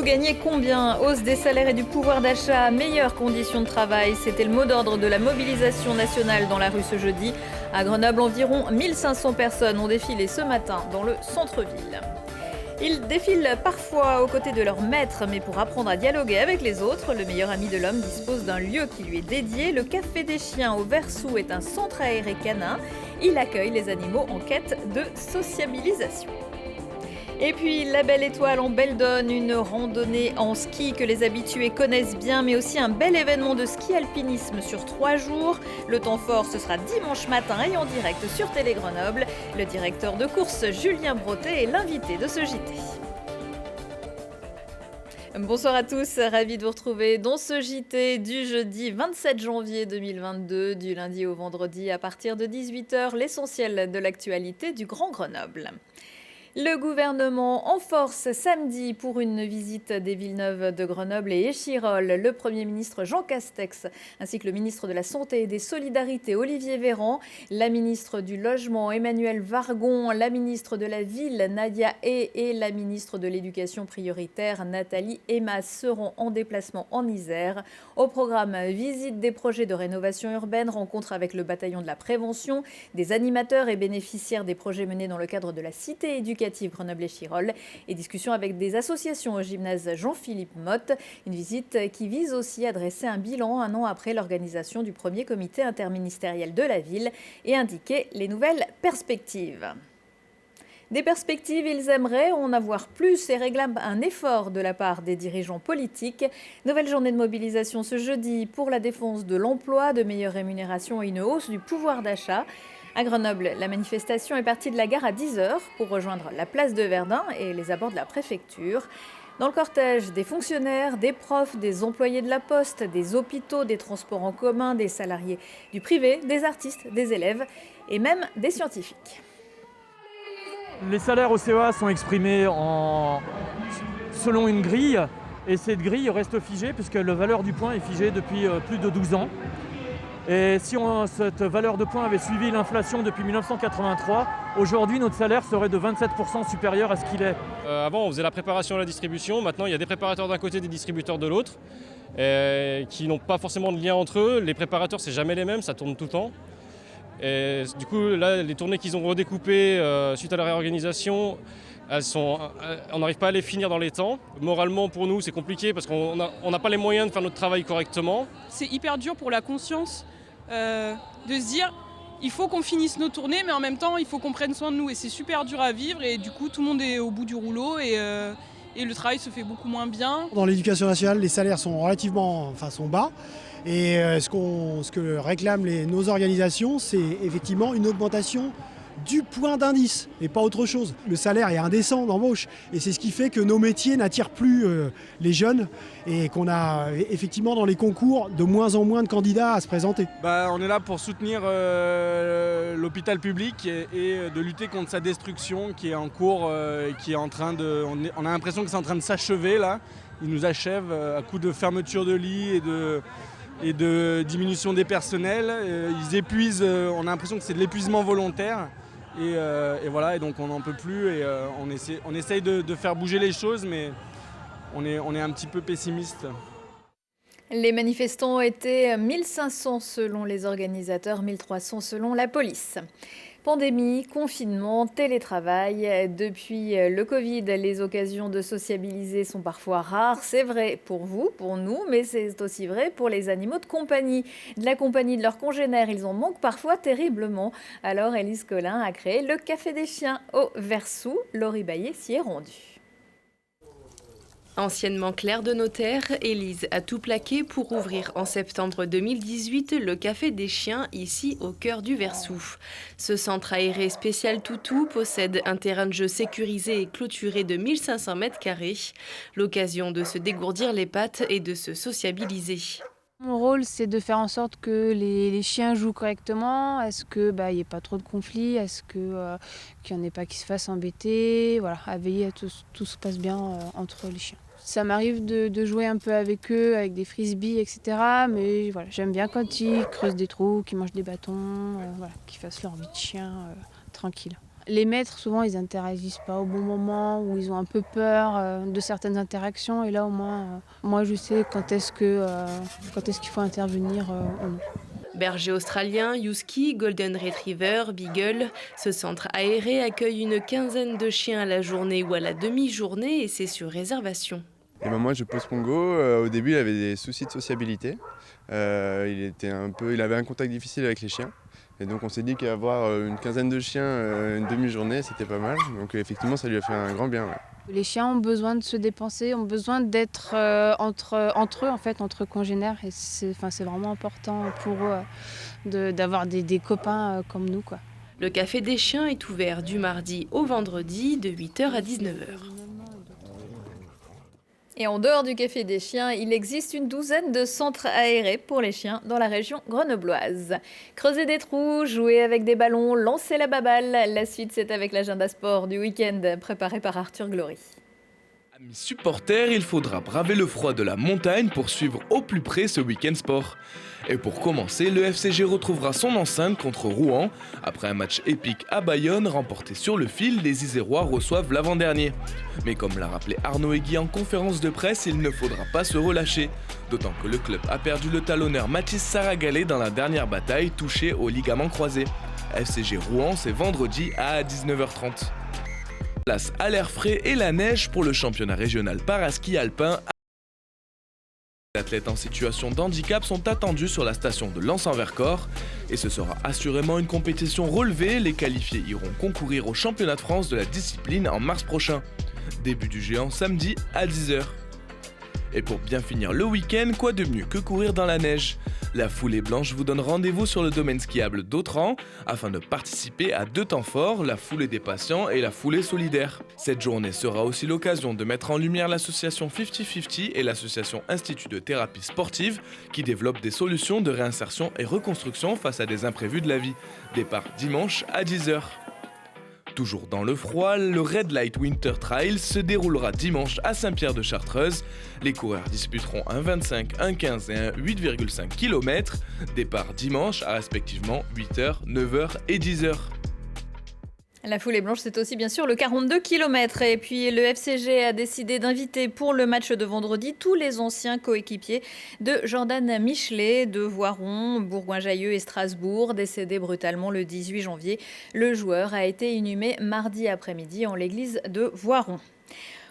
Vous gagnez combien? Hausse des salaires et du pouvoir d'achat, meilleures conditions de travail. C'était le mot d'ordre de la mobilisation nationale dans la rue ce jeudi. À Grenoble, environ 1500 personnes ont défilé ce matin dans le centre-ville. Ils défilent parfois aux côtés de leur maître, mais pour apprendre à dialoguer avec les autres, le meilleur ami de l'homme dispose d'un lieu qui lui est dédié. Le Café des Chiens au Versou est un centre aéré canin. Il accueille les animaux en quête de sociabilisation. Et puis la Belle Étoile en Belledonne, une randonnée en ski que les habitués connaissent bien, mais aussi un bel événement de ski alpinisme sur 3 jours. Le temps fort, ce sera dimanche matin et en direct sur Télé Grenoble. Le directeur de course, Julien Bretet, est l'invité de ce JT. Bonsoir à tous, ravi de vous retrouver dans ce JT du jeudi 27 janvier 2022, du lundi au vendredi à partir de 18h, l'essentiel de l'actualité du Grand Grenoble. Le gouvernement en force samedi pour une visite des Villeneuve de Grenoble et Échirolles. Le Premier ministre Jean Castex ainsi que le ministre de la Santé et des Solidarités Olivier Véran, la ministre du Logement Emmanuelle Wargon, la ministre de la Ville Nadia Hay et la ministre de l'Éducation prioritaire Nathalie Emas seront en déplacement en Isère. Au programme, visite des projets de rénovation urbaine, rencontre avec le bataillon de la prévention, des animateurs et bénéficiaires des projets menés dans le cadre de la cité éducative Grenoble-Échirolles et discussion avec des associations au gymnase Jean-Philippe Motte. Une visite qui vise aussi à dresser un bilan un an après l'organisation du premier comité interministériel de la ville et indiquer les nouvelles perspectives. Des perspectives, ils aimeraient en avoir plus et réclament un effort de la part des dirigeants politiques. Nouvelle journée de mobilisation ce jeudi pour la défense de l'emploi, de meilleures rémunérations et une hausse du pouvoir d'achat. À Grenoble, la manifestation est partie de la gare à 10h pour rejoindre la place de Verdun et les abords de la préfecture. Dans le cortège, des fonctionnaires, des profs, des employés de la Poste, des hôpitaux, des transports en commun, des salariés du privé, des artistes, des élèves et même des scientifiques. Les salaires au CEA sont exprimés selon une grille et cette grille reste figée puisque la valeur du point est figée depuis plus de 12 ans. Et si cette valeur de points avait suivi l'inflation depuis 1983, aujourd'hui notre salaire serait de 27% supérieur à ce qu'il est. Avant on faisait la préparation et la distribution, maintenant il y a des préparateurs d'un côté et des distributeurs de l'autre qui n'ont pas forcément de lien entre eux. Les préparateurs c'est jamais les mêmes, ça tourne tout le temps. Et du coup là les tournées qu'ils ont redécoupées suite à la réorganisation, on n'arrive pas à les finir dans les temps. Moralement pour nous c'est compliqué parce qu'on n'a pas les moyens de faire notre travail correctement. C'est hyper dur pour la conscience de se dire il faut qu'on finisse nos tournées mais en même temps il faut qu'on prenne soin de nous et c'est super dur à vivre et du coup tout le monde est au bout du rouleau et le travail se fait beaucoup moins bien. Dans l'éducation nationale les salaires sont sont bas et ce que réclament nos organisations c'est effectivement une augmentation du point d'indice et pas autre chose. Le salaire est indécent d'embauche et c'est ce qui fait que nos métiers n'attirent plus les jeunes et qu'on a effectivement dans les concours de moins en moins de candidats à se présenter. On est là pour soutenir l'hôpital public et de lutter contre sa destruction qui est en cours, qui est en train de... On a l'impression que c'est en train de s'achever là. Il nous achève à coup de fermeture de lits et de diminution des personnels. Ils épuisent, on a l'impression que c'est de l'épuisement volontaire. Et voilà, et donc on n'en peut plus et on essaye de faire bouger les choses, mais on est un petit peu pessimiste. Les manifestants étaient 1500 selon les organisateurs, 1300 selon la police. Pandémie, confinement, télétravail. Depuis le Covid, les occasions de sociabiliser sont parfois rares. C'est vrai pour vous, pour nous, mais c'est aussi vrai pour les animaux de compagnie. De la compagnie de leurs congénères, ils en manquent parfois terriblement. Alors Élise Collin a créé le Café des Chiens au Versou. Laurie Baillet s'y est rendue. Anciennement clerc de notaire, Élise a tout plaqué pour ouvrir en septembre 2018 le Café des Chiens, ici au cœur du Versou. Ce centre aéré spécial toutou possède un terrain de jeu sécurisé et clôturé de 1500 m². L'occasion de se dégourdir les pattes et de se sociabiliser. Mon rôle, c'est de faire en sorte que les chiens jouent correctement, est-ce qu'il n'y ait pas trop de conflits, est-ce qu'il n'y en ait pas qui se fassent embêter, voilà, à veiller à tout se passe bien entre les chiens. Ça m'arrive de jouer un peu avec eux, avec des frisbees, etc. Mais voilà, j'aime bien quand ils creusent des trous, qu'ils mangent des bâtons, voilà, qu'ils fassent leur vie de chien tranquille. Les maîtres, souvent, ils n'interagissent pas au bon moment ou ils ont un peu peur de certaines interactions. Et là, au moins, moi, je sais quand est-ce qu'il faut intervenir ou non. Berger australien, husky, golden retriever, beagle, ce centre aéré accueille une quinzaine de chiens à la journée ou à la demi-journée et c'est sur réservation. Et ben moi je pose Pongo, au début il avait des soucis de sociabilité, il avait un contact difficile avec les chiens. Et donc on s'est dit qu'avoir une quinzaine de chiens une demi-journée c'était pas mal, donc effectivement ça lui a fait un grand bien. Ouais. Les chiens ont besoin de se dépenser, ont besoin d'être entre eux, en fait, entre congénères. Et c'est vraiment important pour eux d'avoir des copains comme nous, quoi. Le Café des Chiens est ouvert du mardi au vendredi de 8h à 19h. Et en dehors du Café des Chiens, il existe une douzaine de centres aérés pour les chiens dans la région grenobloise. Creuser des trous, jouer avec des ballons, lancer la baballe. La suite, c'est avec l'agenda sport du week-end préparé par Arthur Glory. Amis supporters, il faudra braver le froid de la montagne pour suivre au plus près ce week-end sport. Et pour commencer, le FCG retrouvera son enceinte contre Rouen. Après un match épique à Bayonne, remporté sur le fil, les Isérois reçoivent l'avant-dernier. Mais comme l'a rappelé Arnaud Egui en conférence de presse, il ne faudra pas se relâcher. D'autant que le club a perdu le talonneur Mathis Saragalé dans la dernière bataille, touché au ligament croisé. FCG Rouen, c'est vendredi à 19h30. Place à l'air frais et la neige pour le championnat régional paraski alpin. Les athlètes en situation d'handicap sont attendus sur la station de Lens-en-Vercors et ce sera assurément une compétition relevée. Les qualifiés iront concourir au championnat de France de la discipline en mars prochain. Début du géant samedi à 10h. Et pour bien finir le week-end, quoi de mieux que courir dans la neige? La foulée blanche vous donne rendez-vous sur le domaine skiable d'Autran afin de participer à 2 temps forts, la foulée des patients et la foulée solidaire. Cette journée sera aussi l'occasion de mettre en lumière l'association 50-50 et l'association Institut de thérapie sportive qui développent des solutions de réinsertion et reconstruction face à des imprévus de la vie. Départ dimanche à 10h. Toujours dans le froid, le Red Light Winter Trail se déroulera dimanche à Saint-Pierre-de-Chartreuse. Les coureurs disputeront un 25, un 15 et un 8,5 km. Départ dimanche à respectivement 8h, 9h et 10h. La foulée blanche, c'est aussi bien sûr le 42 km. Et puis le FCG a décidé d'inviter pour le match de vendredi tous les anciens coéquipiers de Jordan Michelet de Voiron, Bourgoin-Jallieu et Strasbourg, décédé brutalement le 18 janvier. Le joueur a été inhumé mardi après-midi en l'église de Voiron.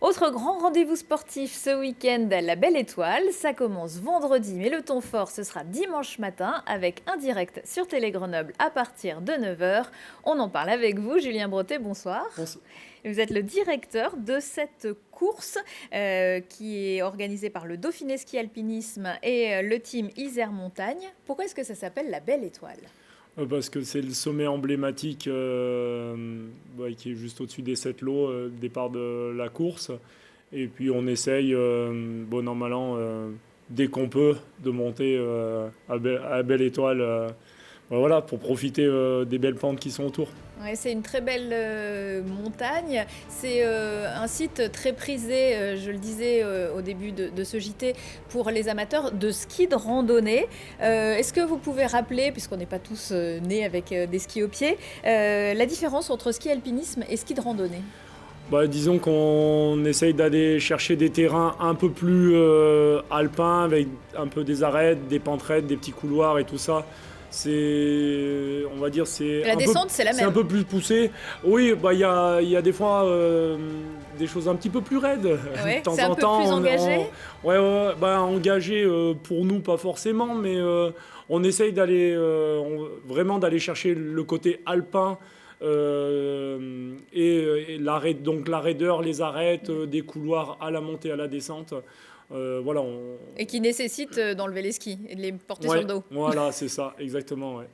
Autre grand rendez-vous sportif ce week-end, la Belle Étoile. Ça commence vendredi, mais le temps fort, ce sera dimanche matin avec un direct sur Télé Grenoble à partir de 9h. On en parle avec vous, Julien Bretet, bonsoir. Bonsoir. Vous êtes le directeur de cette course qui est organisée par le Dauphiné Ski Alpinisme et le team Isère Montagne. Pourquoi est-ce que ça s'appelle la Belle Étoile ? Parce que c'est le sommet emblématique qui est juste au-dessus des 7 lots, le départ de la course. Et puis on essaye, bon an, mal an, dès qu'on peut, de monter à Belle Étoile voilà, pour profiter des belles pentes qui sont autour. Ouais, c'est une très belle montagne. C'est un site très prisé, je le disais au début de ce JT, pour les amateurs de ski de randonnée. Est-ce que vous pouvez rappeler, puisqu'on n'est pas tous nés avec des skis aux pieds, la différence entre ski alpinisme et ski de randonnée ? Disons qu'on essaye d'aller chercher des terrains un peu plus alpins, avec un peu des arêtes, des pentes raides, des petits couloirs et tout ça. On va dire, la descente, c'est la même. C'est un peu plus poussé. Oui, il y a des fois des choses un petit peu plus raides. Ouais, de temps c'est en un peu temps, plus engagé. Engagé pour nous, pas forcément, mais on essaye d'aller vraiment d'aller chercher le côté alpin. Et la raideur, les arêtes, des couloirs à la montée, à la descente. Voilà, Et qui nécessite d'enlever les skis et de les porter sur le dos. Voilà, c'est ça, exactement. Ouais.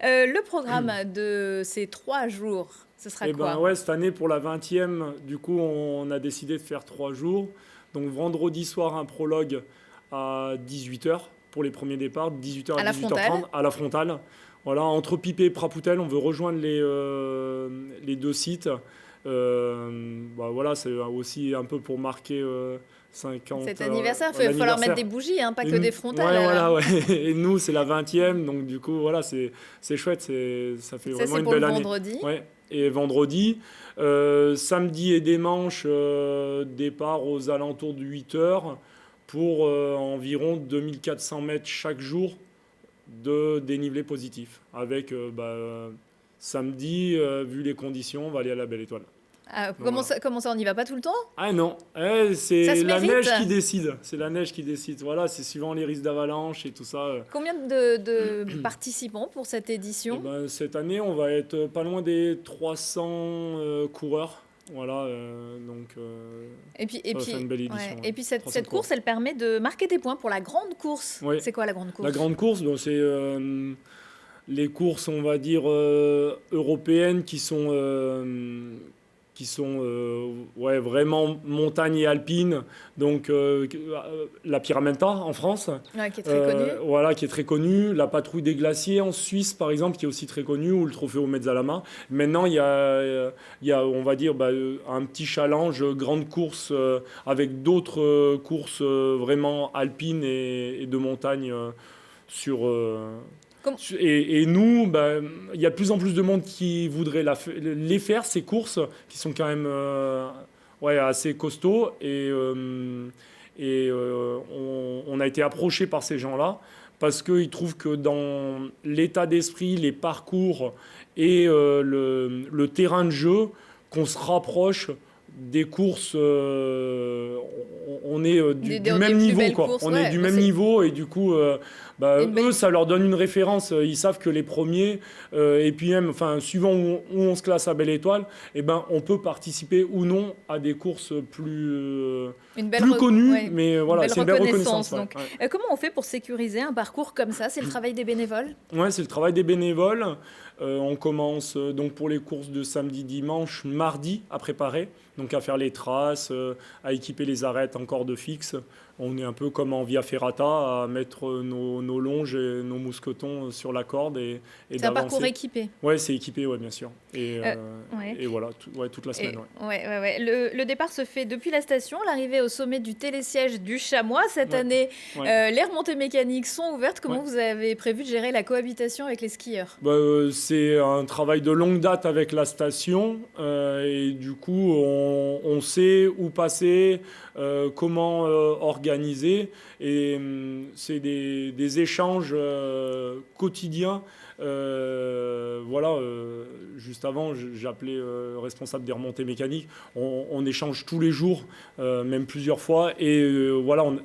Le programme de ces 3 jours, ce sera quoi ? Cette année, pour la 20e, du coup, on a décidé de faire 3 jours. Donc vendredi soir, un prologue à 18h pour les premiers départs, 18h à 18h30 à la frontale. Voilà, entre Pipé et Prapoutel, on veut rejoindre les 2 sites. Voilà, c'est aussi un peu pour marquer 50. Cet anniversaire, il va falloir mettre des bougies, hein, pas que des frontales. Ouais, voilà, ouais. Et nous, c'est la 20e, donc du coup, voilà, c'est chouette, ça fait vraiment une belle année. Vendredi. Ouais. Et vendredi, samedi et dimanche, départ aux alentours de 8h pour environ 2400 mètres chaque jour de dénivelé positif. Avec samedi, vu les conditions, on va aller à la Belle Étoile. Ah, comment ça, on n'y va pas tout le temps? Ah non, c'est la neige qui décide. C'est la neige qui décide. Voilà, c'est suivant les risques d'avalanche et tout ça. Combien de participants pour cette édition? Cette année, on va être pas loin des 300 coureurs. Voilà, donc ça fait une belle édition. Ouais. Et puis cette course, elle permet de marquer des points pour la grande course. Oui. C'est quoi la grande course? La grande course, c'est les courses, on va dire, européennes qui sont vraiment montagne et alpine, donc la Pyramenta en France, qui est très connue. Voilà, qui est très connue, la Patrouille des Glaciers en Suisse par exemple, qui est aussi très connue, ou le Trofeo Mezzalama. Maintenant il y a on va dire un petit challenge, grande course avec d'autres courses vraiment alpines et de montagne sur et nous, il y a de plus en plus de monde qui voudrait les faire, ces courses, qui sont quand même assez costauds. Et on a été approché par ces gens-là parce qu'ils trouvent que dans l'état d'esprit, les parcours et le terrain de jeu, qu'on se rapproche des courses, on est du même niveau, quoi. Courses, on est du même niveau et du coup, eux, ça leur donne une référence. Ils savent que les premiers, et puis même, suivant où on se classe à Belle Étoile, on peut participer ou non à des courses plus connues, mais voilà, c'est une belle reconnaissance. Donc. Comment on fait pour sécuriser un parcours comme ça? C'est le travail des bénévoles? Ouais, c'est le travail des bénévoles. On commence donc pour les courses de samedi, dimanche, mardi à préparer, donc à faire les traces, à équiper les arêtes en corde fixe. On est un peu comme en Via Ferrata, à mettre nos longes et nos mousquetons sur la corde et c'est un parcours équipé? Oui, c'est équipé, bien sûr. Et voilà, toute la semaine. Le départ se fait depuis la station, l'arrivée au sommet du télésiège du Chamois. Cette année, les remontées mécaniques sont ouvertes. Comment vous avez prévu de gérer la cohabitation avec les skieurs? C'est un travail de longue date avec la station. Et du coup, on sait où passer, comment organiser. Et c'est des échanges quotidiens. Juste avant, j'appelais responsable des remontées mécaniques. On échange tous les jours, même plusieurs fois. Et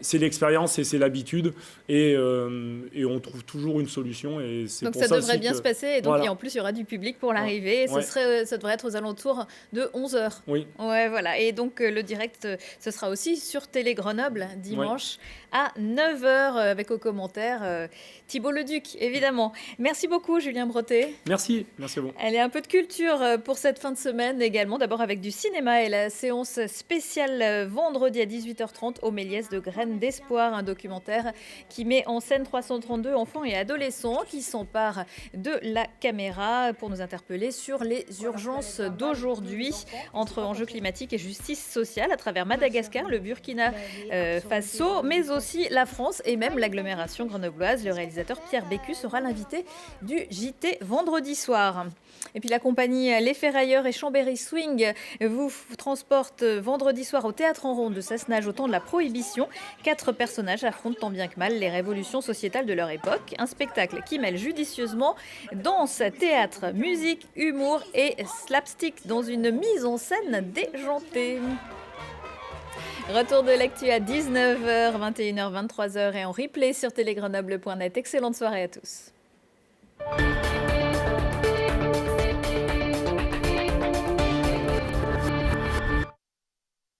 c'est l'expérience et c'est l'habitude. Et on trouve toujours une solution. Et donc ça devrait bien se passer. Et, donc, et en plus, il y aura du public pour l'arrivée. Ça devrait être aux alentours de 11h. Oui. Ouais, voilà. Et donc, le direct, ce sera aussi sur Télé Grenoble, dimanche, à 9h, avec aux commentaires Thibault Leduc, évidemment. Merci beaucoup, Julien Bretet. Merci à vous. Allez, un peu de culture pour cette fin de semaine également. D'abord avec du cinéma et la séance spéciale vendredi à 18h30 au Méliès de Graines d'Espoir, un documentaire qui met en scène 332 enfants et adolescents qui s'emparent de la caméra pour nous interpeller sur les urgences d'aujourd'hui entre enjeux climatiques et justice sociale à travers Madagascar, le Burkina Faso, mais aussi la France et même l'agglomération grenobloise. Le réalisateur Pierre Bécu sera l'invité du JT vendredi soir. Et puis la compagnie Les Ferrailleurs et Chambéry Swing vous transporte vendredi soir au Théâtre en Ronde de Sassenage au temps de la Prohibition. 4 personnages affrontent tant bien que mal les révolutions sociétales de leur époque. Un spectacle qui mêle judicieusement danse, théâtre, musique, humour et slapstick dans une mise en scène déjantée. Retour de l'actu à 19h, 21h, 23h et en replay sur télégrenoble.net. Excellente soirée à tous.